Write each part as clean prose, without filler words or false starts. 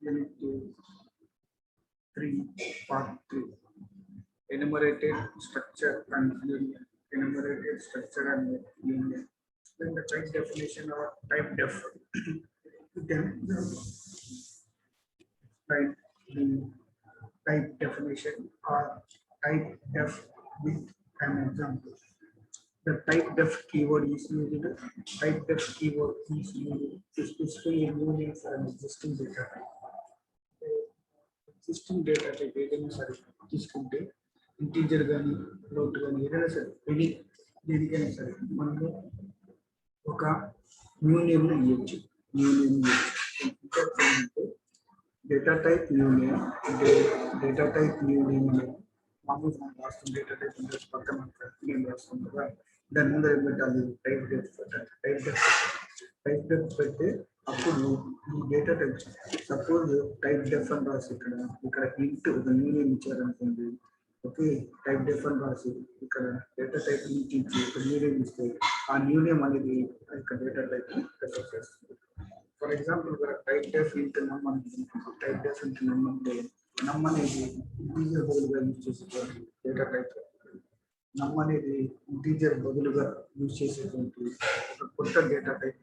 Unit 3, Part 3. Enumerated structure and union. Enumerated structure and union. Then the type definition or type def. Then write the type definition or type def with an example. The type def keyword is used. Type def keyword is used to specify a union for an existing data type. Existing data type ఏదైనా సరే తీసుకుంటే integer కానీ float కానీ ఏదైనా సరే any దేనికైనా సరే మనము ఒక న్యూ నేమ్ ఇవ్వచ్చు. న్యూ నేమ్ ఇవ్వచ్చు. డేటా టైప్ న్యూ నేమ్ అంటే డేటా టైప్ న్యూ నేమ్ అనేది మామూలుగా మనం రాస్తున్న డేటా టైప్ అంటే పక్కన నేమ్ రాస్తాం కదా, దాని ముందు ఏం పెట్టాలి? టైప్ డెఫ్ పెట్టాలి. టైప్ డెఫ్ పెడితే అప్పుడు ఈ డేటా టైప్ సపోజ్ టైప్ డెఫ్ అని రాసి ఇక్కడ ఇంట్ ఒక న్యూ నేమ్ ఇచ్చారనుకోండి. ఓకే, టైప్ డెఫ్ అని రాసి ఇక్కడ డేటా టైప్ నుంచి ఇచ్చి ఒక న్యూ నేమ్ ఇస్తే ఆ న్యూ నేమ్ అనేది ఇక్కడ డేటా టైప్ రెఫర్ చేస్తుంది. ఫర్ ఎగ్జాంపుల్ టైప్ డెఫ్ ఇంట్ నమ్ అని టైప్ డెఫ్ ఇంట్ నమ్ అంటే నమ్ అనేది ఇంటీజర్ బదులుగా యూజ్ చేసేటువంటి డేటా టైప్. నమ్ అనేది ఇంటీజర్ బదులుగా యూజ్ చేసేటువంటి ఒక కొత్త డేటా టైప్.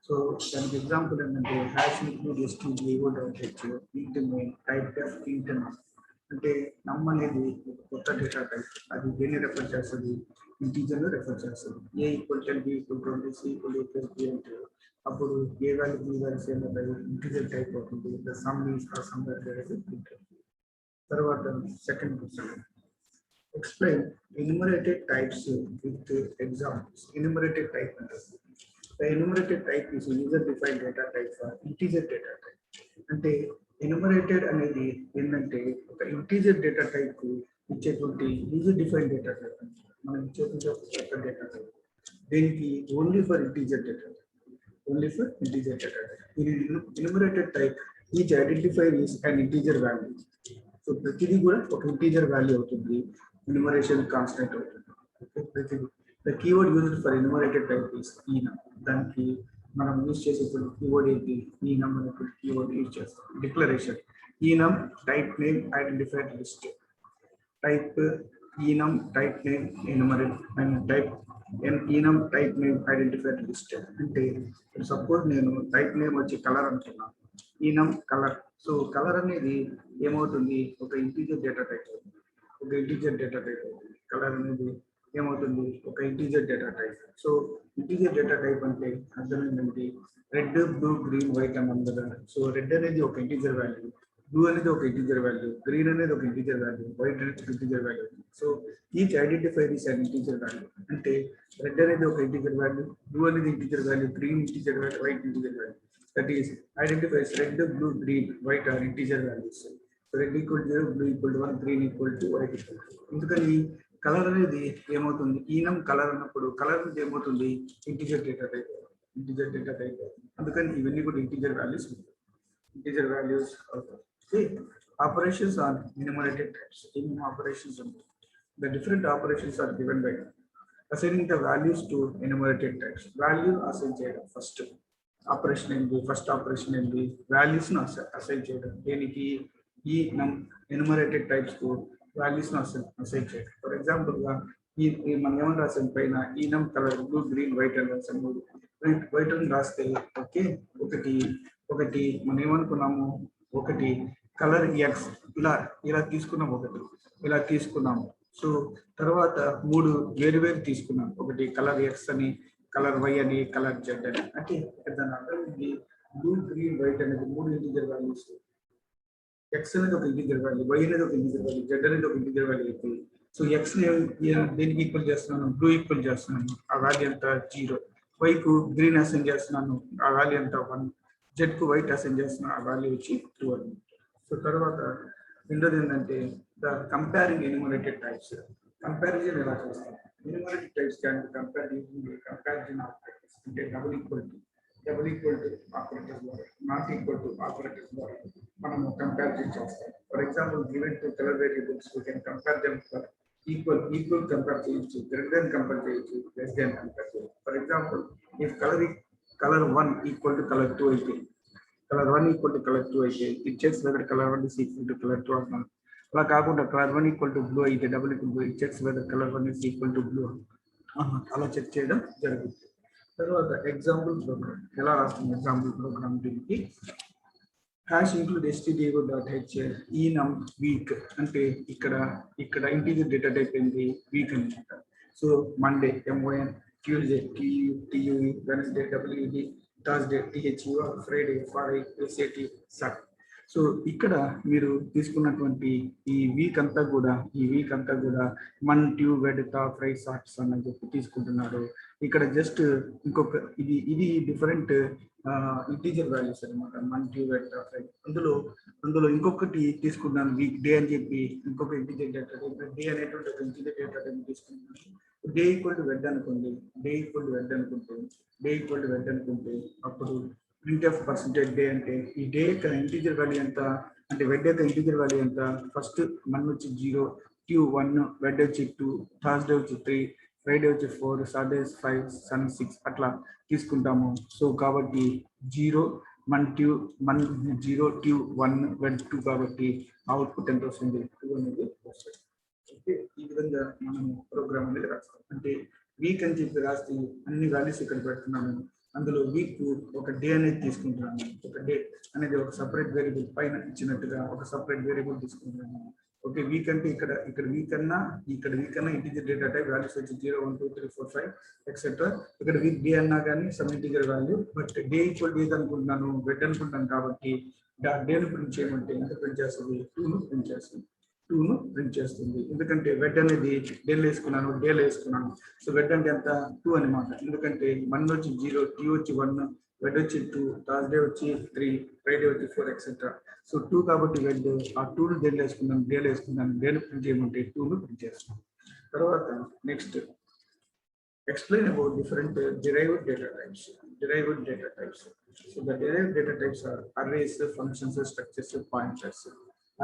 సో దానికి ఎగ్జాంపుల్ ఏంటంటే హ్యాష్ ఇంక్లూడ్ stdio.h ఇంట్ నేమ్ టైప్ డెఫ్ ఇంట్ నమ్ అంటే నమ్ అనేది ఒక కొత్త డేటా టైప్. అది దేన్ని రెఫర్ చేస్తుంది? ఇంటీజర్ ను రెఫర్ చేస్తుంది. a = 10, b = 20, c = b అంటే అప్పుడు ఏ వాల్యూ బి వాల్యూ సేమ్ అవుతాయి, ఇంటీజర్ టైప్ అవుతుంది. ద సమ్ ఈస్ ఆ సమ్ తర్వాత second question, explain enumerated types with examples. Enumerated type అంటే the enumerated type is user defined data type for integer data type. అంటే enumerated అనేది ఏంటంటే ఒక integer data type ఇచ్చేటువంటి user define data type. మనం ఇచ్చేటువంటి ఒక డేటా టైప్ దీనికి only for integer data type. Only for integer data type. In enumerated type, each identifier is an integer value. So ప్రతిదీ కూడా ఒక ఇంటీజర్ వాల్యూ అవుతుంది. Enumeration constant అవుతుంది. The keyword used for enumerated type is enum. దానికి మనం use చేసేటువంటి keyword ఏంటి? enum అనేటువంటి కీవర్డ్ యూజ్ చేస్తాం. Declaration enum type name identified list. Type enum type name enumerate and type enum type name identified list. అంటే suppose నేను type name వచ్చి colour అంటున్నాను, enum కలర్. సో కలర్ అనేది ఏమవుతుంది? ఒక ఇంటీజర్ డేటా టైప్ అవుతుంది. ఒక ఇంటీజర్ డేటా టైప్ అవుతుంది. కలర్ అనేది ఏమవుతుంది? ఒక integer data type. So integer data type అంటే అర్థం ఏంటంటే రెడ్, బ్లూ, గ్రీన్, వైట్ అని ఉంది కదా. సో రెడ్ అనేది ఒక ఇంటీజర్ వాల్యూ, బ్లూ అనేది ఒక ఇంటీజర్ వాల్యూ, గ్రీన్ అనేది ఒక ఇంటీజర్ వాల్యూ, వైట్ అనేది ఒక integer value. So each identifier is an integer value. అంటే రెడ్ అనేది ఒక ఇంటీజర్ వాల్యూ, బ్లూ అనేది integer value, green integer value, white integer value. That is identifies red, blue, green, white are integer values. Red = 0, blue = 1, green = white. ఎందుకని colour అనేది ఏమవుతుంది? enum colour అన్నప్పుడు colour అనేది ఏమవుతుంది? Integer data type. Integer data type. అందుకని ఇవన్నీ కూడా integer values. Integer values అవుతాయి. Operations are enumerated types. In operations, the different operations are given by assigning the values to enumerated types. Value assign చేయడం first operation ఏంటి? First operation ఏంటి? Values ను assign చేయడం. దీనికి ఈ ఎన్యూమరేటెడ్ టైప్స్ కు values ను అసైన్ చేయడం. ఫర్ ఎగ్జాంపుల్ గా మనం ఏమని రాసాం పైన enum colour, blue, green, white అని రాసాం. వైట్ అని రాస్తే ఓకే, ఒకటి మనం ఏమనుకున్నాము? ఒకటి కలర్ ఎక్స్ ఇలా తీసుకున్నాం, ఒకటి ఇలా తీసుకున్నాము. సో తర్వాత 3 వేరు తీసుకున్నాం. ఒకటి కలర్ ఎక్స్ అని, కలర్ వై అని, కలర్ జెడ్ అని. అంటే దాని అర్థం ఏంటి? బ్లూ, గ్రీన్, వైట్ అనేది 3 ఇంటీజర్ వాల్యూస్. ఎక్స్ అనేది ఒక ఇంటీజర్ వాల్యూ, వై అనేది ఒక ఇంటీజర్ వాల్యూ, జెడ్ అనేది ఒక ఇంటీజర్ వాల్యూ అయితే సో ఎక్స్ దేనికి ఈక్వల్ చేస్తున్నాను? బ్లూ ఈక్వల్ చేస్తున్నాను, ఆ వాల్యూ ఎంత? 0. వై కు గ్రీన్ అసైన్ చేస్తున్నాను, ఆ వాల్యూ ఎంత? 1. జెడ్ కు వైట్ అసైన్ చేస్తున్నాను, ఆ వాల్యూ వచ్చి 2 అని. సో తర్వాత రెండోది ఏంటంటే the comparing enumerated types. Comparison ఎలా చేస్తాం? Enumerated types can be compared using comparison operators. అంటే డబుల్ ఈక్వల్ టు ఆపరేటర్స్ ద్వారా, నాట్ ఈక్వల్ టు ఆపరేటర్స్ ద్వారా మనం కంపారిజన్ చేస్తాం. For example given to colour variables we can compare them for equal compare చేయొచ్చు, greater than compare చేయొచ్చు, less than compare చేయొచ్చు. For example if colour 1 = colour 2 అయితే colour 1 equal to colour 2 అయితే it checks whether colour 1 is equal to colour 2 అన్నాను. అలా కాకుండా colour 1 equal to blue అయితే double equal to it checks whether colour 1 is equal to blue అలా check చేయడం జరుగుతుంది. తర్వాత ఎగ్జాంపుల్ ప్రోగ్రామ్ ఎలా రాస్తుంది? ఎగ్జాంపుల్ ప్రోగ్రామ్ దీనికి hash include stdio.h enum week అంటే ఇక్కడ ఇంటీజర్ డేటా టైప్ ఏంటి? వీక్ అనమాట. So Monday MON, Tuesday TUE, Wednesday WED, Thursday THUR, Friday FRI, SAT, SAT. So ఇక్కడ మీరు తీసుకున్నటువంటి ఈ వీక్ అంతా కూడా మన్, ట్యూ, వెడ్, తా, ఫ్రై, సాట్స్ అని చెప్పి తీసుకుంటున్నారు. ఇక్కడ జస్ట్ ఇంకొక ఇది డిఫరెంట్ ఇంటీజర్ వాల్యూస్ అనమాట. మన్, ట్యూ, వెడ్, తా, ఫ్రై. అందులో ఇంకొకటి తీసుకున్నాను వీక్ డే అని చెప్పి ఇంకొక ఇంటీజర్ డేటా టైప్ డే అనేటువంటి ఒక ఇంటీజర్ డేటా టైప్ తీసుకుంటున్నాను. డే ఈక్వల్ టు వెడ్ అనుకోండి. డే ఈక్వల్ టు వెడ్ అనుకుంటే అప్పుడు ప్రింట్ ఆఫ్ పర్సెంటేజ్ డే అంటే ఈ డే యొక్క ఇంటీజర్ వాల్యూ ఎంత అంటే వెడ్ యొక్క ఇంటీజర్ వాల్యూ ఎంత? ఫస్ట్ మన్ వచ్చి 0, ట్యూ 1, వెడ్ వచ్చి 2, థర్స్డే వచ్చి 3, ఫ్రైడే వచ్చి 4, సాటర్డే 5, సన్ 6 అట్లా తీసుకుంటాము. సో కాబట్టి 0 0 ట్యూ 1 వెడ్ 2 కాబట్టి అవుట్పుట్ ఎంత వస్తుంది? 2 అనేది వస్తుంది. ఓకే, ఈ విధంగా మనము ప్రోగ్రామ్ అనేది రాస్తాం. అంటే వీక్ అని చెప్పి రాస్తే అన్ని వాల్యూస్ ఇక్కడ పెడుతున్నాము. అందులో వీక్ ఒక డే అనేది తీసుకుంటున్నాము. ఒక డే అనేది ఒక సపరేట్ వేరియబుల్ పైన ఇచ్చినట్టుగా ఒక సపరేట్ వేరియబుల్ తీసుకుంటున్నాము. ఓకే, వీక్ అంటే ఇక్కడ వీక్ అన్నా ఇంటీజర్ డేటా టైప్ వాల్యూస్ వచ్చి 0, 1, 2, 3, 4, 5 ఎక్సెట్రా. ఇక్కడ వీక్ డే అన్నా కానీ some integer value. But day equal day అనుకుంటున్నాను, వెడ్ అనుకుంటాను కాబట్టి డేను ప్రింట్ చేయమంటే ఎంత ప్రింట్ చేస్తుంది? 2ను ప్రింట్ చేస్తుంది. ఎందుకంటే వెడ్ అనేది డేలో వేసుకున్నాను. సో వెడ్ అంటే ఎంత? 2 అనమాట. ఎందుకంటే మన్ వచ్చి 0, ట్యూ వచ్చి 1, వెడ్ వచ్చి 2, థర్స్డే వచ్చి 3, ఫ్రైడే వచ్చి 4 ఎక్సెట్రా. సో 2 కాబట్టి వెడ్ ఆ 2ను డేలో వేసుకున్నాను. డేను ప్రింట్ చేయమంటే 2ను ప్రింట్ చేస్తున్నాను. తర్వాత next explain about different derived data types. So the derived data types are arrays, functions, structures, pointers.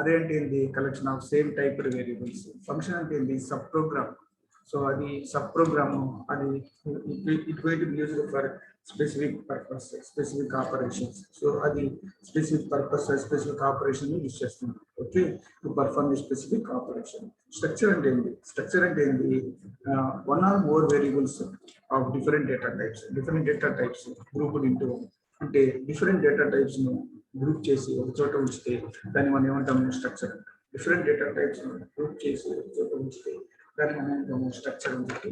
అదే అంటే ఏంటి? Collection of same type variables. Function అంటే ఏంటి? Sub program. సో అది సబ్ ప్రోగ్రామ్, అది it going to be used for specific purpose, specific operations. So అది specific purpose, specific operation use చేస్తుంది. Okay, to perform the specific operation. Structure అంటే ఏంటి? One or more variables of different data types grouped into, అంటే different data types ను group చేసి ఒక చోట ఉంచితే దాన్ని మనం ఏమంటాము? Structure. Different data types group చేసి ఒక చోట ఉంచితే దాన్ని మనం ఏమంటాము? స్ట్రక్చర్ అని చెప్పి.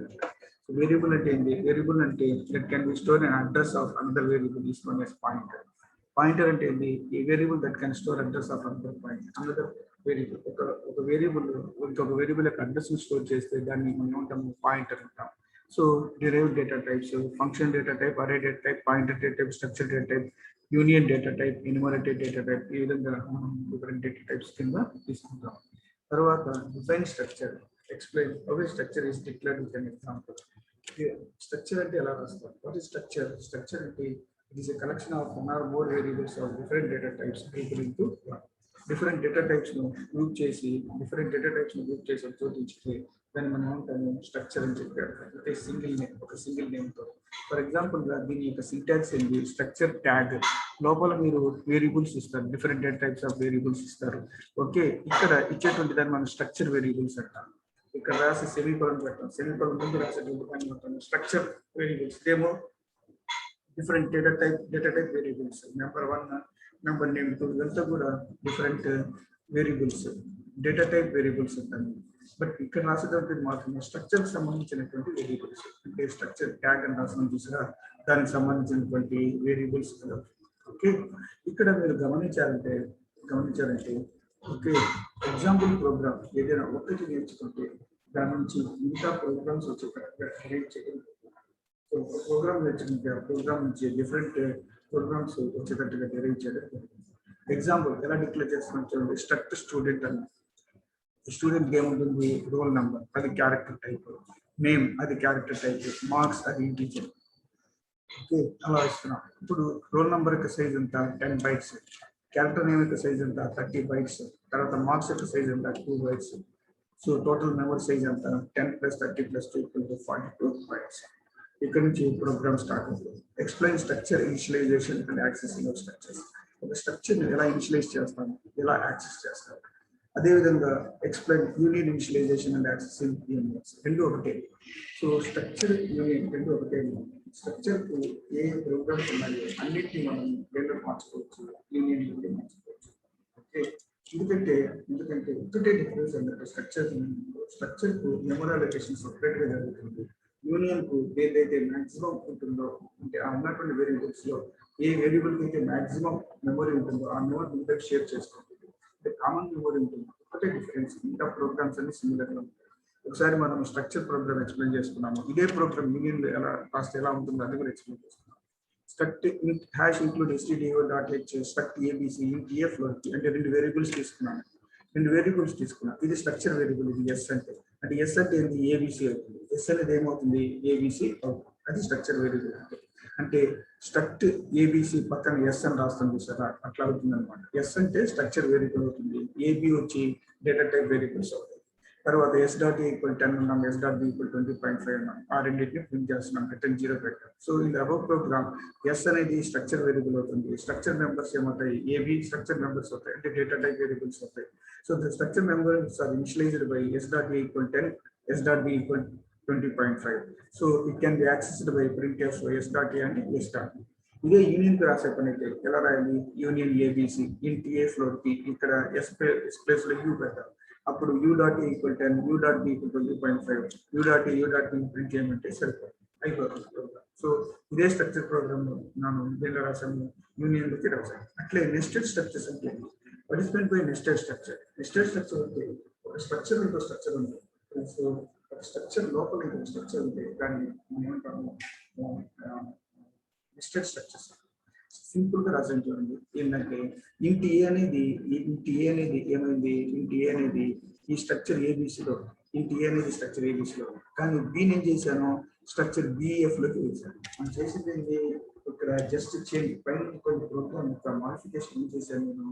వేరియబుల్ అంటే ఏంటి? వేరియబుల్ అంటే that can be store an address of another variable is known as pointer. Pointer అంటే ఏంటి? A variable that can store address of another variable. ఒక వేరియబుల్ ఇంకొక వేరియబుల్ యొక్క అడ్రస్ స్టోర్ చేస్తే దాన్ని మనం ఏమంటాము? పాయింటర్ అంటాం. So derived data types, function data type, array data type, pointer data type, structure data type, union data type, enumerated data type, ఈ విధంగా డిఫరెంట్ డేటా టైప్స్ కింద తీసుకుంటాం. తర్వాత define structure. Explain how A structure is declared with an example. Structure అంటే ఎలా రాస్తాం? What is structure? Structure అంటే it is a collection of one or more variables of different data types grouped into different data types ను group చేసి చోటించితే దాన్ని మనం ఏమంటాము? Structure అని చెప్పారు. అంటే ఒక సింగిల్ నేమ్ తో. ఫర్ ఎగ్జాంపుల్ గా దీని యొక్క సింటాక్స్ ఏంటి? స్ట్రక్చర్ ట్యాగ్ లోపల మీరు వేరియబుల్స్ ఇస్తారు, different data types of variables ఇస్తారు. ఓకే, ఇక్కడ ఇచ్చేటువంటి దాన్ని మనం స్ట్రక్చర్ వేరియబుల్స్ అంటాం. ఇక్కడ రాసి సెమీకోలన్ పెట్టాం, సెమీకోలన్ ముందు రాసేటువంటి దాన్ని మొత్తం స్ట్రక్చర్ వేరియబుల్స్. ఇదేమో different data type variables. Number 1, number name 2 ఇదంతా కూడా different variables, data type variables ఉంటాయి. బట్ ఇక్కడ రాసేటువంటి మాత్రమే స్ట్రక్చర్ సంబంధించినటువంటి వేరియబుల్స్. అంటే స్ట్రక్చర్ ట్యాగ్ అని రాసిన చూసారా, దానికి సంబంధించినటువంటి వేరియబుల్స్ కదా. ఓకే, ఇక్కడ మీరు గమనించారంటే ఓకే, ఎగ్జాంపుల్ ప్రోగ్రామ్ ఏదైనా ఒకటి నేర్చుకుంటే దాని నుంచి మిగతా ప్రోగ్రామ్స్ వచ్చేటట్టుగా క్రియేట్ చేయడం. సో ప్రోగ్రామ్ నేర్చుకుంటే ఆ ప్రోగ్రామ్ నుంచి డిఫరెంట్ ప్రోగ్రామ్స్ వచ్చేటట్టుగా డెరైవ్ చేయడం. ఎగ్జాంపుల్ ఎలా డిక్లేర్ చేస్తున్నాం చూడండి. స్ట్రక్ట్ స్టూడెంట్ అని, స్టూడెంట్ ఏముంటుంది? రోల్ నెంబర్, అది క్యారెక్టర్ టైప్. నేమ్, అది క్యారెక్టర్ టైప్. మార్క్స్, అది ఇంటీజర్. ఓకే, అలా ఇస్తున్నాం. ఇప్పుడు రోల్ నెంబర్ యొక్క సైజ్ ఎంత? 10 bytes. క్యారెక్టర్ నేమ్ యొక్క సైజ్ ఎంత? 30 bytes. తర్వాత మార్క్స్ యొక్క సైజ్ ఎంత? 2 bytes. So total memory size ఎంత? 10 + 30 + 2 = 42 bytes. ఇక్కడ నుంచి ప్రోగ్రామ్ స్టార్ట్ అవుతుంది. Explain structure initialisation and accessing of structures. ఒక ఒక స్ట్రక్చర్ని ఎలా ఇనిషియలైజ్ చేస్తాము, ఎలా యాక్సెస్ చేస్తాము. అదేవిధంగా explain union initialisation and accessing unions రెండు ఒకటే. సో స్ట్రక్చర్ యూనియన్ రెండు ఒకటే. స్ట్రక్చర్కు ఏ ప్రోగ్రామ్స్ ఉన్నాయో అన్నిటిని మనం రెండో మార్చుకోవచ్చు, యూనియన్ నుండి మార్చుకోవచ్చు. ఓకే, ఎందుకంటే ఒకటే డిఫరెన్స్ అంటే స్ట్రక్చర్కు మెమరీ అలొకేషన్ సపరేట్గా జరుగుతుంది. యూనియన్కు ఏదైతే మ్యాక్సిమం ఉంటుందో, అంటే ఆ ఉన్నటువంటి వేరియబుల్స్లో ఏ వేరియబుల్కి అయితే మ్యాక్సిమం మెమరీ ఉంటుందో ఆ మెమరీ షేర్ చేసుకుంటుంది. అంటే కామన్ మెమరీ ఉంటుంది. ఒకటే డిఫరెన్స్. ఇంకా ప్రోగ్రామ్స్ అన్ని సిమిలర్గా ఉంటాయి. ఒకసారి మనం స్ట్రక్చర్ ప్రోగ్రామ్ ఎక్స్ప్లెయిన్ చేసుకున్నాము. ఇదే ప్రోగ్రామ్ యూనియన్ ఎలా కాస్ట్ ఎలా ఉంటుందో అది కూడా ఎక్స్ప్లెయిన్ చేసుకున్నాం. Struct hash include stdio.h struct ABC a float అంటే రెండు వేరియబుల్స్ తీసుకున్నాను. ఇది స్ట్రక్చర్ వేరియబుల్. ఇది ఎస్ అంటే ఎస్ అంటే ఏంటి, ఏబిసి అవుతుంది. ఎస్ అనేది ఏమవుతుంది, ఏబిసి అవుతుంది. అది స్ట్రక్చర్ వేరియబుల్ అంటే స్ట్రక్ట్ ఏబిసి పక్కన ఎస్ అని రాస్తుంది సార్, అట్లా అవుతుంది అనమాట. ఎస్ అంటే స్ట్రక్చర్ వేరియబుల్ అవుతుంది, ఏబి వచ్చి డేటా టైప్ వేరియబుల్స్ అవుతాయి. తర్వాత ఎస్ డాట్ ఏ ఈక్వల్ 10 ఉన్నాం, ఎస్ డాట్ బి ఈక్వల్ 20.5 ఉన్నాం. ఆ రెండింటిని ప్రింట్ చేస్తున్నాం, రిటర్న్ 0 పెట్టాం. సో ఇది అబౌవ్ ప్రోగ్రామ్ ఎస్ అనేది స్ట్రక్చర్ వేరియబుల్ అవుతుంది. స్ట్రక్చర్ మెంబర్స్ ఏమవుతాయి, ఏబి స్ట్రక్చర్ మెంబర్స్ అవుతాయి, అంటే డేటా టైప్ వేరియబుల్స్ అవుతాయి. So the structure members are initialized by s dot a equal 10, s dot b equal 20.5. So it can be accessed by printf s dot a అంటే s dot. ఇదే union కి రాసే పని అయితే ఎలా రాయాలి, union ABC ఇంట్ ఏ ఫ్లోర్ కి ఇక్కడ ఎస్ ప్లేస్ లో యూ పెట్టాలి. అప్పుడు u dot a equal 10, u dot b equal 20.5, u dot a u dot b print చేయమంటే సరిపోతుంది, అయిపోతుంది ప్రోగ్రామ్. సో ఇదే స్ట్రక్చర్ ప్రోగ్రామ్ నేను దేనిలో రాసాను, యూనియన్ లోకి రాసాను. అట్లే నెస్టెడ్ స్ట్రక్చర్స్ అంటే పార్టిసిపెంట్ బై నెస్టెడ్ స్ట్రక్చర్ అంటే ఒక స్ట్రక్చర్ ఇంకో స్ట్రక్చర్ ఉంది. సో ఒక స్ట్రక్చర్ లోపల ఇంకో స్ట్రక్చర్ ఉంది, దాన్ని మనం ఏమంటాము నెస్టెడ్ స్ట్రక్చర్స్. సింపుల్ గా రాసాను చూడండి. ఏంటంటే ఇంటి ఏ అనేది ఏమైంది, ఇంటి ఏ అనేది ఈ స్ట్రక్చర్ ఏబిసిలో, ఇంటి ఏ అనేది స్ట్రక్చర్ ఏబిసిలో, కానీ బి నేను చేశాను స్ట్రక్చర్ బిఎఫ్ లోకి వేసాను. మనం చేసింది ఏంటి, ఇక్కడ జస్ట్ చేంజ్ పైన కొన్ని ప్రోగ్రామ్ యొక్క మాడిఫికేషన్ ఏం చేశాను నేను,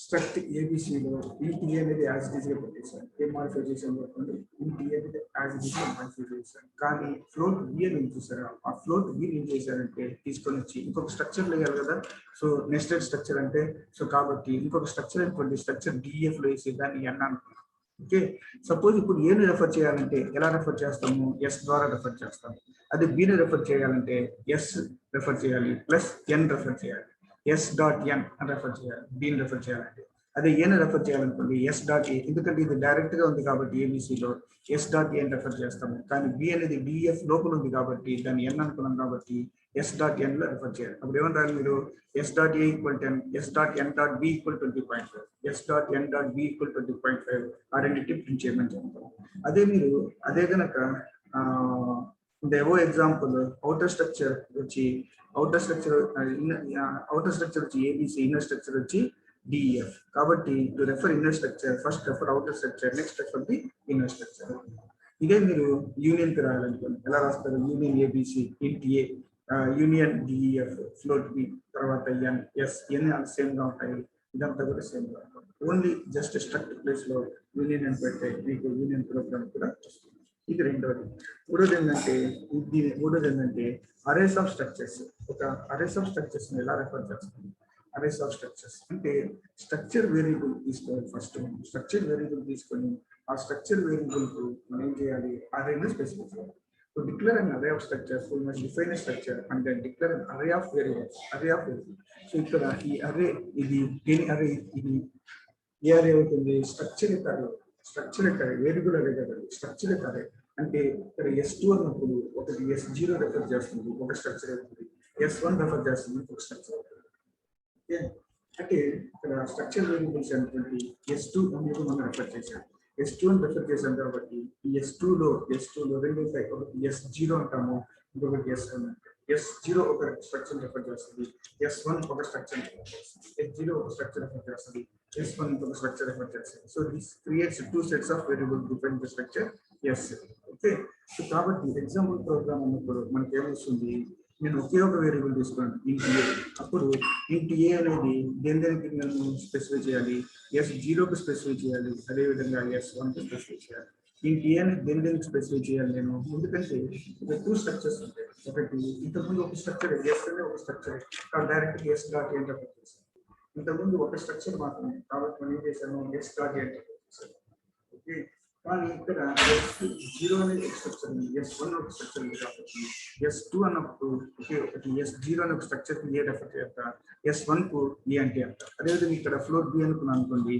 స్ట్రక్ట్ ఏబిసిలో ఇంటి ఏ అనేది యాజ్ ఇట్ ఈస్ గా పెట్టేశాను. ఏం మాడిఫై చేశాను చెప్పండి, ఇంటి ఏ అనేది యాజ్ ఇట్ ఈస్ గా మాడిఫై చేశాను. కానీ ఫ్లోట్ బి అని చూసారా, ఆ ఫ్లోట్ బి ఏం చేశారంటే తీసుకొని వచ్చి ఇంకొక స్ట్రక్చర్ వేయాలి కదా. సో నెస్టెడ్ స్ట్రక్చర్ అంటే సో కాబట్టి ఇంకొక స్ట్రక్చర్ అనుకోండి, స్ట్రక్చర్ డిఎఫ్ లో వేసి దాన్ని ఎన్ అనుకున్నాను. ఓకే, సపోజ్ ఇప్పుడు ఏని రెఫర్ చేయాలంటే ఎలా రెఫర్ చేస్తాము, ఎస్ ద్వారా రెఫర్ చేస్తాము. అదే బిని రెఫర్ చేయాలంటే ఎస్ రెఫర్ చేయాలి ప్లస్ ఎన్ రెఫర్ చేయాలి. ఎస్ డాట్ ఎన్ అని రెఫర్ చేయాలి బిని రెఫర్ చేయాలంటే. అదే ఏని రెఫర్ చేయాలనుకోండి ఎస్ డాట్ ఏ, ఎందుకంటే ఇది డైరెక్ట్ గా ఉంది కాబట్టి ఏబిసిలో ఎస్ డాట్ ఏ రెఫర్ చేస్తాము. కానీ బి అనేది డిఎఫ్ లోపల ఉంది కాబట్టి దాన్ని ఎన్ అనుకున్నాం కాబట్టి ఎస్ డాట్ ఎన్ లో రెఫర్ చేయాలి. అప్పుడు ఏమంటారు మీరు, s dot a equal 10, s dot n dot b equal 20.5, s dot n dot b equal 20.5 ఆ రెండింటి ప్రింట్ చేయమని చెప్తాం. అదే మీరు అదే కనుక ఎగ్జాంపుల్ అవుటర్ స్ట్రక్చర్ వచ్చి ఏబిసి, ఇన్నర్ స్ట్రక్చర్ వచ్చి డిఎఫ్. కాబట్టి to refer inner structure first refer outer structure, next refer the inner structure. ఇదే మీరు యూనియన్ కి రాయాలనుకోండి ఎలా రాస్తారు, యూనియన్ ఏబిసి ఇంట్ ఏ, యూనియన్ డిఎఫ్ ఫ్లోట్ బి, తర్వాత ఎన్ ఎస్ ఎన్ సేమ్ గా ఉంటాయి. ఇదంతా కూడా సేమ్ గా ఉంటుంది. ఓన్లీ జస్ట్ స్ట్రక్ట్ ప్లేస్ లో యూనియన్ అని పెడితే మీకు యూనియన్ ప్రోగ్రామ్ కూడా వస్తుంది. ఇది రెండోది. మూడోది ఏంటంటే అరేస్ ఆఫ్ స్ట్రక్చర్స్. ఒక అరేస్ ఆఫ్ స్ట్రక్చర్స్ ఎలా రెఫర్ చేస్తాం, అరేస్ ఆఫ్ స్ట్రక్చర్స్ అంటే స్ట్రక్చర్ వేరియబుల్ తీసుకోవాలి. ఫస్ట్ స్ట్రక్చర్ వేరియబుల్ తీసుకొని ఆ స్ట్రక్చర్ వేరియబుల్ కు మనం ఏం చేయాలి, అరేని స్పెసిఫై చేయాలి. To declare an array of structures, we must define a structure and then declare an array of variables. So ఇక్కడ ఈ అర్రే ఇది దేని అర్రే, ఇది ఏ అర్రే అవుతుంది, స్ట్రక్చర్ అర్రే, వేరియబుల్ అర్రే కదా, స్ట్రక్చర్ అర్రే. అంటే ఇక్కడ S2 అన్నప్పుడు ఒకటి S0 రెఫర్ చేస్తుంది, ఒక స్ట్రక్చర్ అవుతుంది. S1 రెఫర్ చేస్తుంది, ఒక స్ట్రక్చర్ అవుతుంది. ఓకే, అంటే ఇక్కడ స్ట్రక్చర్ వేరియబుల్స్ అనేటువంటి S2 అనేది మనం రెఫర్ చేసాం. S2 అని రెఫర్ చేశాం కాబట్టి ఈ S2లో రెండు ఉంటాయి. ఒకటి S0 అంటాము, ఇంకొకటి S1. S0 ఒక స్ట్రక్చర్ రెఫర్ చేస్తుంది, S1 ఒక స్ట్రక్చర్ రెఫర్ చేస్తుంది. S0 ఒక స్ట్రక్చర్ రెఫర్ చేస్తుంది, S1 ఇంకొక స్ట్రక్చర్ రెఫర్ చేస్తుంది. So this creates 2 sets of variables define the structure S. Okay, so కాబట్టి ఎగ్జాంపుల్ ప్రోగ్రామ్ అన్నప్పుడు మనకి ఏమొస్తుంది, నేను ఒకే ఒక వేరియబుల్ తీసుకోండి ఇంటి ఏ. అప్పుడు ఇంటి ఏ అనేది దేనికి నేను స్పెసిఫై చేయాలి, S0కి స్పెసిఫై చేయాలి, అదేవిధంగా S1కి స్పెసిఫై చేయాలి. ఇంటి ఏ అనేది దేనికి స్పెసిఫై చేయాలి నేను, ఎందుకంటే ఇక్కడ 2 స్ట్రక్చర్స్ ఉంటాయి. ఒకటి ఇంతకుముందు ఒక స్ట్రక్చర్ ఎస్ అనే ఒక structure direct S dot enter చేశాను. ఇంతకుముందు ఒక స్ట్రక్చర్ మాత్రమే కాబట్టి మనం ఏం చేశాను ఎస్ డాట్ ఎంటర్ చేశాను. ఓకే, కానీ ఇక్కడ S0 అనేది ఒక స్ట్రక్చర్ ఉంది, S1 ఒక స్ట్రక్చర్ ఉంది కాబట్టి S2 అన్నప్పుడు ఓకే ఒకటి S0 అనే ఒక స్ట్రక్చర్ కి ఏ రెఫర్ చేస్తా, S1 కు ఏ అంటే అంట. అదేవిధంగా ఇక్కడ ఫ్లోర్ బి అనుకున్నాను అనుకోండి,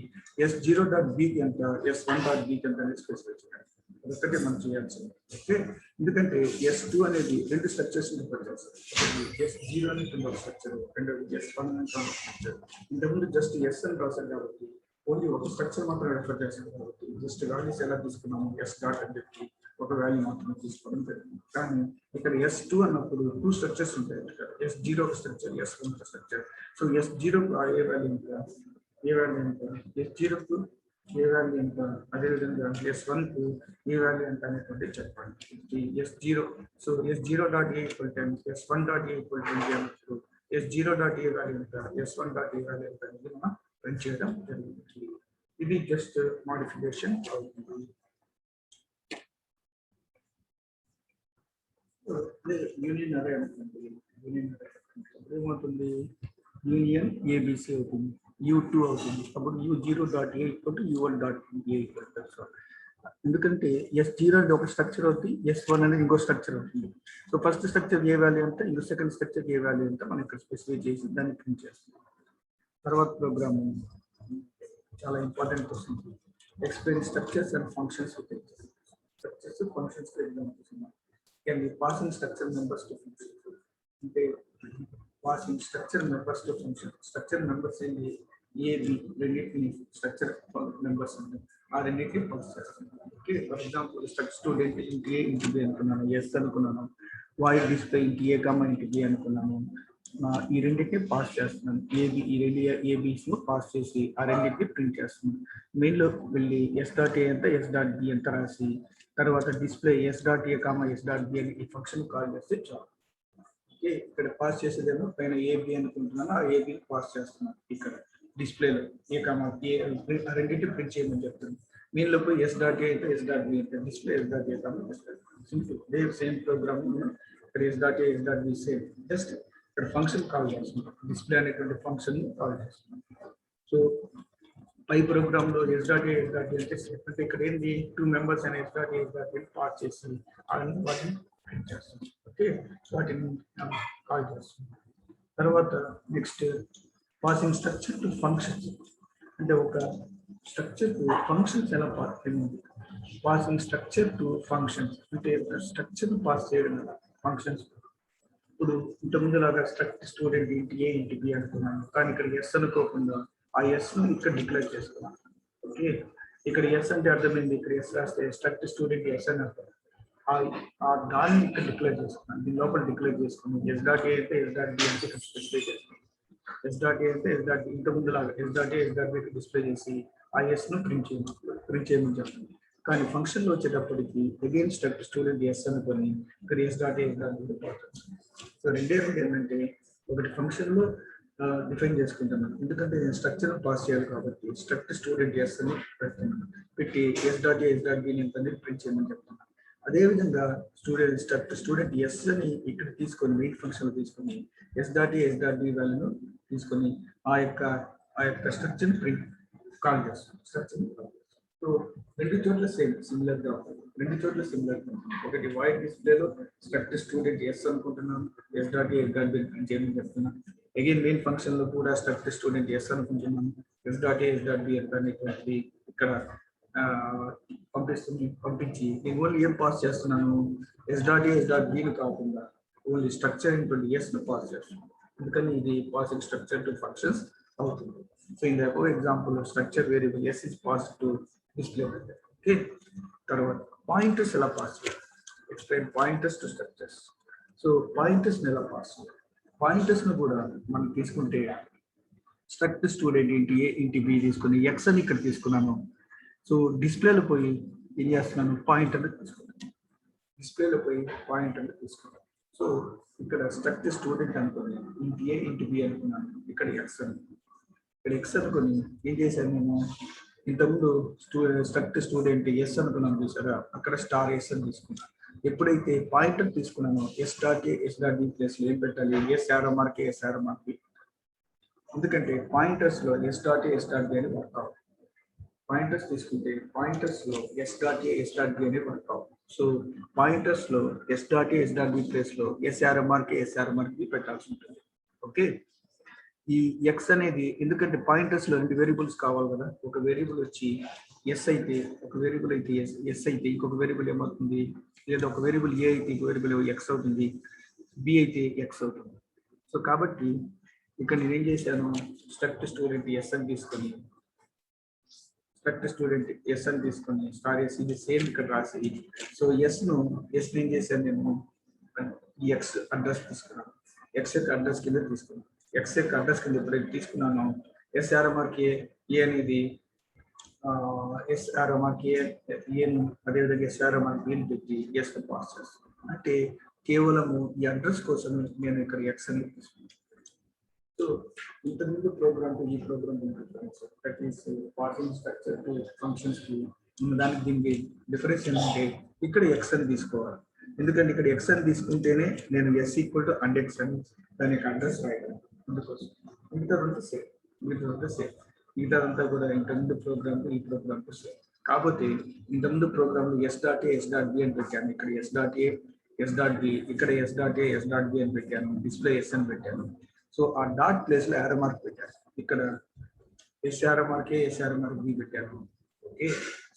S0 డాట్ బికి అంట, S1 డాట్ బికి అంట అనేది స్పెసిఫై చేయాలి. అదొక్కటే మనం చేయాల్సింది. ఓకే, ఎందుకంటే S2 అనేది రెండు స్ట్రక్చర్స్ రిఫర్ చేస్తారు. ఒకటి S0 అనేది ఒక స్ట్రక్చర్, రెండోది S1 అనేది ఒక స్ట్రక్చర్. ఇంతకుముందు జస్ట్ ఎస్ అని రాశారు కాబట్టి ఓన్లీ ఒక స్ట్రక్చర్ మాత్రం రెఫర్ చేస్తాం కాబట్టి జస్ట్ వాల్యూస్ ఎలా తీసుకున్నాము ఎస్ డాట్ అని చెప్పి ఒక వాల్యూ మాత్రం తీసుకోవడం జరిగింది. కానీ ఇక్కడ S2 అన్నప్పుడు టూ స్ట్రక్చర్స్ ఉంటాయి. S0 ఒక స్ట్రక్చర్, S1 ఒక స్ట్రక్చర్. సో S0 ఏ వాల్యూ ఎంత, ఏ వాల్యూ ఎంత, S0 కు ఏ వాల్యూ ఎంత, అదేవిధంగా S1 కు ఏ వాల్యూ ఎంత అనేటువంటి చెప్పండి. S0 so S0 dot a equal 10, S1 dot a equal 20 అన్నప్పుడు S0 డాట్ ఏ వాల్యూ ఎంత, S1 డాట్ ఏ వాల్యూ ఎంత అనేది మనం రన్ చేయడం జరిగింది. ఇది జస్ట్ మోడిఫికేషన్ అవుతుంది. యూనియన్ అరే అనుకోండి, యూనియన్ అరే ఏమవుతుంది, యూనియన్ ఏబిసి అవుతుంది, U2 అవుతుంది. అప్పుడు U0 dot a equal to U1 dot a equal to. ఎందుకంటే S0 అనేది ఒక స్ట్రక్చర్ అవుతుంది, S1 అనేది ఇంకో స్ట్రక్చర్ అవుతుంది. సో ఫస్ట్ స్ట్రక్చర్ ఏ వాల్యూ అంటే ఇంకో సెకండ్ స్ట్రక్చర్ ఏ వాల్యూ అంటే మనం ఇక్కడ స్పెసిఫై చేసి దాన్ని ప్రింట్ చేస్తాం. తర్వాత ప్రోగ్రామ్ చాలా important question, explain structures and functions with structures functions can be passing structure members to functions. అంటే passing structure members to function, structure members ఏంటి ఏబి రెండింటిని స్ట్రక్చర్ మెంబర్స్ ఉంటాయి, ఆ రెండింటిని పాస్ చేస్తాం. ఓకే, ఫర్ ఎగ్జాంపుల్ స్టూడెంట్ ఇంటి ఏ ఇంటి B అనుకున్నాను, ఎస్ అనుకున్నాను, వాయిడ్ డిస్ప్లే ఇంటి ఏ కమ్మ ఇంటి బి అనుకున్నాను. ఈ రెండింటిని పాస్ చేస్తున్నాను, ఏబి ఈ రెండు ఏబిస్ పాస్ చేసి ఆ రెండింటిని ప్రింట్ చేస్తున్నాను. మెయిన్లో వెళ్ళి ఎస్ డాట్ ఏ ఎంత, ఎస్ డాట్ బి ఎంత రాసి తర్వాత display s dot a comma s dot b అని ఈ ఫంక్షన్ కాల్ చేస్తే చాలు. ఓకే, ఇక్కడ పాస్ చేసేదేమో పైన ఏబి అనుకుంటున్నాను, ఆ ఏబిని పాస్ చేస్తున్నాను. ఇక్కడ డిస్ప్లేలో ఏ కామా ఏ రెండింటిని ప్రింట్ చేయమని చెప్తాను. మెయిన్లో పోయి ఎస్ డాట్ ఏ అయితే ఎస్ డాట్ బి అంటే display s dot a comma s dot b. Simple, అదే సేమ్ ప్రోగ్రామ్ ఇక్కడ s dot a s dot b same, just ఇక్కడ ఫంక్షన్ కాల్ చేస్తున్నాం, డిస్ప్లే అనేటువంటి ఫంక్షన్ కాల్ చేస్తున్నాం. సో పై program లో s dot a s dot b అంటే ఇక్కడ ఏంది టూ మెంబర్స్ అనే s dot a s dot b pass చేసి వాటిని ప్రింట్ చేస్తాం. ఓకే, వాటిని కాల్ చేస్తాం. తర్వాత next passing structure to functions, అంటే ఒక స్ట్రక్చర్ టు ఫంక్షన్స్ ఎలా పాసింగ్ స్ట్రక్చర్ టు ఫంక్షన్స్ అంటే స్ట్రక్చర్ పాస్ చేయడం ఫంక్షన్స్. ఇప్పుడు ఇంతకుముందు లాగా స్టూడెంట్ ఇంటి ఏ ఇంటి బి అనుకున్నాను, కానీ ఇక్కడ ఎస్ అనుకోకుండా ఆ ఎస్ ను ఇక్కడ డిక్లేర్ చేసుకున్నాను. ఓకే, ఇక్కడ ఎస్ అంటే అర్థమైంది, ఇక్కడ ఎస్ రాస్తే స్ట్రక్ట్ స్టూడెంట్ ఎస్ అని అర్థం. ఆ దాన్ని ఇక్కడ డిక్లేర్ చేసుకున్నాను, దీని లోపల డిక్లేర్ చేసుకున్నాను. ఎస్ డాట్ ఏ అయితే ఎస్ డాట్ బి అంటే ఇక్కడ స్పెసిఫై చేస్తున్నాను. ఎస్ డాట్ ఏ అంటే ఎస్ డాట్ ఇంతకుముందు లాగా s dot a s dot b display చేసి ఆ ఎస్ ను ప్రింట్ చేయమని చెప్తుంది. కానీ ఫంక్షన్ లో వచ్చేటప్పటికి అగైన్ స్ట్రక్ట్ స్టూడెంట్ ఎస్ అనుకొని ఇక్కడ s dot a s dot b పోతుంది. సో రెండే ఏంటంటే ఒకటి ఫంక్షన్ లో డిఫైన్ చేసుకుంటున్నాను, ఎందుకంటే నేను స్ట్రక్చర్ పాస్ చేయాలి కాబట్టి స్ట్రక్ట్ స్టూడెంట్ ఎస్ అని పెడుతున్నాను, పెట్టి s dot a s dot b అనేది ప్రింట్ చేయమని చెప్తున్నాను. అదేవిధంగా స్టూడెంట్ ఎస్ అని ఇక్కడ తీసుకొని మెయిన్ ఫంక్షన్ లో తీసుకొని s dot a s dot b వాల్యూను తీసుకొని ఆ యొక్క స్ట్రక్చర్ ప్రింట్ కాల్ చేస్తాం. స్ట్రక్చర్ సో రెండు చోట్ల సిమిలర్ గా ఉంటుంది, రెండు చోట్ల సిమిలర్ గా ఉంటుంది. ఒకటి వాయిడ్ డిస్ప్లేలో స్ట్రక్ట్ స్టూడెంట్ ఎస్ అనుకుంటున్నాను, s dot a s dot b print చేయమని చెప్తున్నాను. అగైన్ మెయిన్ ఫంక్షన్ లో కూడా స్ట్రక్ట్ స్టూడెంట్ ఎస్ అనుకుంటున్నాను, s dot a s dot b అనేటువంటిది ఇక్కడ పంపించి నేను ఓన్లీ ఏం పాస్ చేస్తున్నాను, s dot a s dot బిని కాకుండా ఓన్లీ స్ట్రక్చర్ ఇంటువంటి ఎస్ ను పాస్ చేస్తున్నాను. అందుకని ఇది పాసింగ్ స్ట్రక్చర్ టు ఫంక్షన్స్ అవుతుంది. So in the above example structure variable s is passed to display. Okay, తర్వాత పాయింటర్స్ ఎలా పాస్ చేయాలి, explain pointers to structures. So pointers ఎలా పాస్ చేయాలి, పాయింటర్స్ ను కూడా మనం తీసుకుంటే స్ట్రక్ట్ స్టూడెంట్ ఇంటి ఏ ఇంటి బి తీసుకుని ఎక్స్ అని ఇక్కడ తీసుకున్నాను. సో డిస్ప్లేలో పోయి ఏం చేస్తున్నాను, పాయింట్ అనేది తీసుకున్నాను, డిస్ప్లేలో పోయి పాయింట్ అనేది తీసుకున్నాను. సో ఇక్కడ స్ట్రక్ట్ స్టూడెంట్ అనుకుని ఇంటి ఏ ఇంటి బి అనుకున్నాను, ఇక్కడ ఎక్స్ అనుకున్నాను. ఇక్కడ ఎక్స్ అనుకుని ఏం చేశాను నేను ఇంతకుముందు స్ట్రక్ట్ స్టూడెంట్ ఎస్ అనుకున్నాను చూసారా, అక్కడ స్టార్ ఎస్ అని తీసుకున్నాను. ఎప్పుడైతే పాయింటర్ తీసుకున్నానో s dot a s dot b place లో ఏం పెట్టాలి, s arrow mark a s arrow mark b. ఎందుకంటే పాయింటర్స్ లో s dot a s dot b అని వర్క్ అవుతుంది. పాయింటర్స్ తీసుకుంటే పాయింటర్స్ లో s dot a s dot b అనేది వర్క్ అవుతుంది. సో పాయింటర్స్ లో s dot a s dot b place లో s arrow mark a s arrow mark b పెట్టాల్సి ఉంటుంది. ఓకే, ఈ ఎక్స్ అనేది ఎందుకంటే పాయింటర్స్ లో 2 వేరియబుల్స్ కావాలి కదా. ఒక వేరియబుల్ వచ్చి ఎస్ అయితే, ఒక వేరియబుల్ అయితే ఎస్ అయితే ఇంకొక వేరియబుల్ ఏమవుతుంది, లేదా ఒక వేరియబుల్ ఏ అయితే ఇంకొక వేరియబుల్ ఎక్స్ అవుతుంది, బి అయితే ఎక్స్ అవుతుంది. సో కాబట్టి ఇక్కడ నేను ఏం చేశాను, స్ట్రక్ట్ స్టూడెంట్ ఎస్ అని తీసుకొని స్టార్ ఎస్ ఇది సేమ్ ఇక్కడ రాసి, సో ఎస్ ఏం చేశాను నేను, ఈ ఎక్స్ అడ్రస్ తీసుకున్నాను, ఎక్స్ యొక్క అడ్రస్ కింద తీసుకున్నాను. ఎక్స్ యొక్క అడ్రస్ కింద ఎప్పుడైతే తీసుకున్నాను, ఎస్ యారో మార్క్ ఏ అనేది ఎస్ యారో మార్క్ ఏను అదేవిధంగా ఎస్ యారో మార్క్ బిని పెట్టి ఎస్ పాస్ చేస్తాను. అంటే కేవలము ఈ అడ్రస్ కోసం నేను ఇక్కడ ఎక్స్ అని తీసుకున్నాను. సో ఇంతకుముందు ప్రోగ్రామ్ ఈ program that is passing structure to functions కి దానికి దీనికి డిఫరెన్స్ ఏంటంటే ఇక్కడ ఎక్స్ అని తీసుకోవాలి. ఎందుకంటే ఇక్కడ ఎక్స్ అని తీసుకుంటేనే నేను s equal to and x అని దానికి అడ్రస్ రాయగలను. అందుకోసం మిగతాదంతా సేమ్ మిగతాదంతా కూడా ఇంతకుముందు ప్రోగ్రామ్ ఈ ప్రోగ్రామ్ సేమ్. కాకపోతే ఇంతకుముందు program s dot a s dot b అని పెట్టాను, ఇక్కడ s dot a s dot b, ఇక్కడ s dot a s dot b అని పెట్టాను, డిస్ప్లే ఎస్ అని పెట్టాను. సో ఆ డాట్ ప్లేస్ లో యారో మార్క్ పెట్టాను, ఇక్కడ s arrow mark a s arrow mark b పెట్టాను. ఓకే,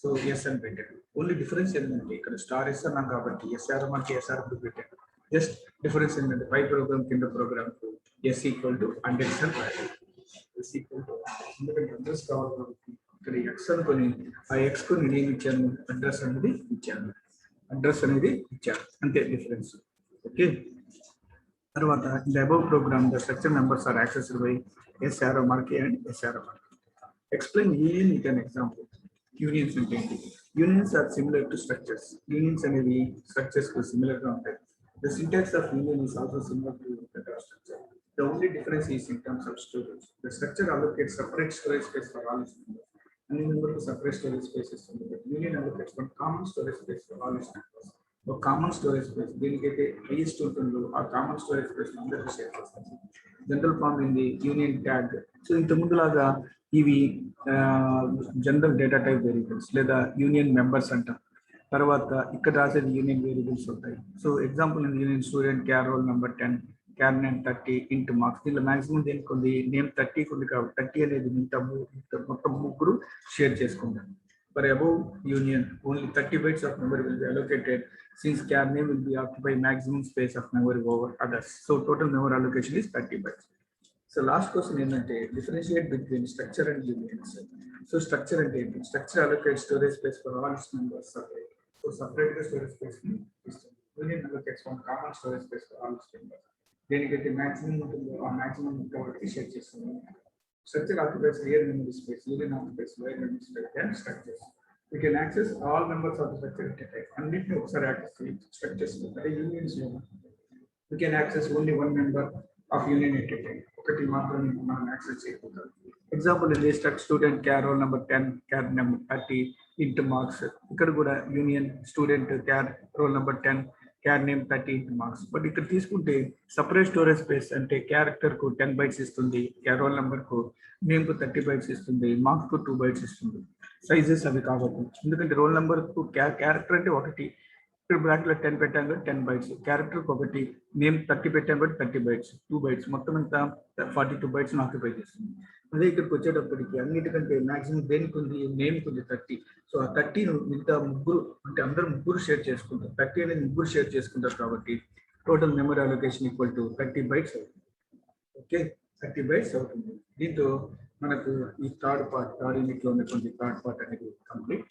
సో ఎస్ అని పెట్టాను. ఓన్లీ డిఫరెన్స్ ఏంటంటే ఇక్కడ స్టార్ ఎస్ అన్నాం కాబట్టి s arrow mark s arrow b పెట్టాను. జస్ట్ డిఫరెన్స్ ఏంటంటే పై ప్రోగ్రామ్ కింద ప్రోగ్రామ్ కు s equal to and x అని రాయాలి. ఎస్ ఈక్వల్ టు ఎందుకంటే అడ్రస్ కావాలి కాబట్టి ఇక్కడ ఎక్స్ అనుకొని ఆ ఎక్స్ కు నేను ఏమి ఇచ్చాను, అడ్రస్ అనేది ఇచ్చాను, అంతే డిఫరెన్స్. ఓకే, తర్వాత in the above program the structure members are accessed by S arrow mark A and S arrow mark. Explain union with an example. Unions అంటే unions are similar to structures. Unions అనేవి structures కు similar గా ఉంటాయి. The syntax of union is also similar to the structure. The only difference is in terms of storage. The structure allocates separate storage space for all its members. అన్ని మెంబర్లకు separate storage spaces ఉంటుంది. Union allocates one common storage space for all its members. ఒక common storage space దీనికైతే highest ఉంటుందో ఆ common storage space అందరికీ share చేస్తారు. General form ఏంది, union tag. So ఇంత ముందులాగా ఇవి జనరల్ డేటా టైప్ వేరియబుల్స్ లేదా యూనియన్ మెంబర్స్ అంటాం. తర్వాత ఇక్కడ రాసేది యూనియన్ వేరియబుల్స్ ఉంటాయి. So example union student char roll number 10 char name 30 int marks. దీనిలో మాక్సిమం దేనికి ఉంది, నేమ్ 30 ఉంది కాబట్టి 30 అనేది మొత్తం ముగ్గురు షేర్ చేసుకుంటారు. For above union, only 30 bytes of memory will be allocated since char name will be occupy maximum space of memory over others. So total memory allocation is 30 bytes. So last question ఏంటంటే differentiate between structure and unions. So structure అంటే structure allocates storage space for all its members separate. So separate గా storage space ని ఇస్తుంది. Union allocates one common storage space for all its members. దేనికైతే maximum ఉంటుందో ఆ maximum కాబట్టి share చేస్తుంది. Structure occupies higher memory space, union occupies lower memory space than structures. We can access all members of the structure at a time. Only ఒకసారి access structures అంటే unions లో we can access only one member of union at a time. ఒకటి మాత్రమే మనం access చేయగలుగుతాం. Example ఇది student char roll number 10 char number 30 int marks. ఇక్కడ కూడా union student char roll number 10 char name 30 int marks. But ఇక్కడ తీసుకుంటే separate storage space అంటే క్యారెక్టర్ కు 10 bytes ఇస్తుంది, క్యార్ రోల్ నెంబర్ కు నేమ్ కు 30 bytes ఇస్తుంది, మార్క్స్ కు 2 bytes ఇస్తుంది. సైజెస్ అవి కాబట్టి ఎందుకంటే రోల్ నెంబర్ కు క్యారెక్టర్ అంటే ఒకటి, ఇక్కడ బ్రాకెట్ లో 10 పెట్టాం కాబట్టి 10 bytes, క్యారెక్టర్ కు ఒకటి, నేమ్ 30 పెట్టాం కాబట్టి 30 bytes, 2 bytes, మొత్తం ఎంత 42 bytes ఆక్యుపై చేస్తుంది. అదే ఇక్కడికి వచ్చేటప్పటికి అన్నిటికంటే మాక్సిమం దేనికి ఉంది, నేమ్ కు 30. సో ఆ 30 మిగతా ముగ్గురు అంటే అందరూ ముగ్గురు షేర్ చేసుకుంటారు. 30 అనేది ముగ్గురు షేర్ చేసుకుంటారు కాబట్టి total memory allocation equal to 30 bytes అవుతుంది. ఓకే, 30 bytes అవుతుంది. దీంతో మనకు ఈ థర్డ్ యూనిట్ లో ఉన్నటువంటి థర్డ్ పార్ట్ అనేది కంప్లీట్.